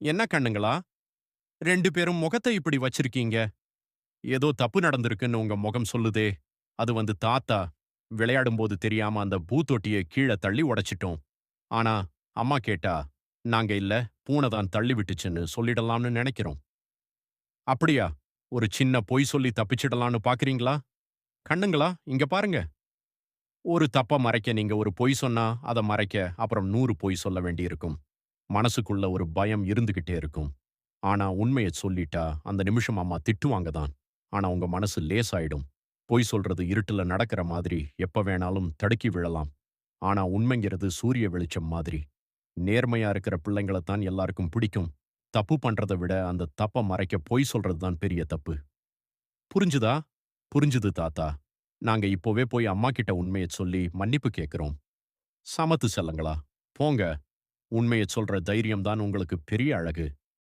என்ன கண்ணுங்களா? 2 பேரும் முகத்த இப்படி வச்சிருக்கீங்க. ஏதோ தப்பு நடந்திருக்குன்னு உங்க முகம் சொல்லுதே. அது வந்து தாத்தா, விளையாடும்போது தெரியாம அந்த பூத்தொட்டிய கீழ தள்ளி உடைச்சிட்டோம். ஆனா, அம்மா கேட்டா, நாங்க இல்ல, பூனை தான் தள்ளி விட்டுச்சுன்னு சொல்லிடலாம்னு நெனைக்கிறோம். அப்படியா? ஒரு சின்ன பொய் சொல்லி தப்பிச்சிடலான்னு பார்க்கிறீங்களா? கண்ணுங்களா, இங்க பாருங்க. ஒரு தப்ப மறைக்க நீங்க ஒரு பொய் சொன்னா, அத மறைக்க அப்புறம் 100 பொய் சொல்ல வேண்டியிருக்கும். மனசுக்குள்ள ஒரு பயம் இருந்துகிட்டே இருக்கும். ஆனா உண்மைய சொல்லிட்டா, அந்த நிமிஷம் அம்மா திட்டுவாங்க தான். ஆனா உங்க மனசு லேசாயிடும். பொய் சொல்றது இருட்டுல நடக்கிற மாதிரி எப்ப வேணாலும் தடுக்கி விழலாம். ஆனா உண்மைங்கிறது சூரிய வெளிச்சம் மாதிரி. நேர்மையா இருக்கிற பிள்ளைங்கள தான் எல்லாருக்கும் பிடிக்கும். தப்பு பண்றத விட அந்த தப்ப மறைக்க பொய் சொல்றது தான் பெரிய தப்பு. புரிஞ்சுதா? புரிஞ்சுது தாத்தா. நாங்க இப்போவே போய் அம்மா கிட்ட உண்மைய சொல்லி மன்னிப்பு கேட்கிறோம். சமத்து செல்லங்களா. போங்க. உண்மைய சொல்ற தைரியம் தான் உங்களுக்கு பெரிய அழகு.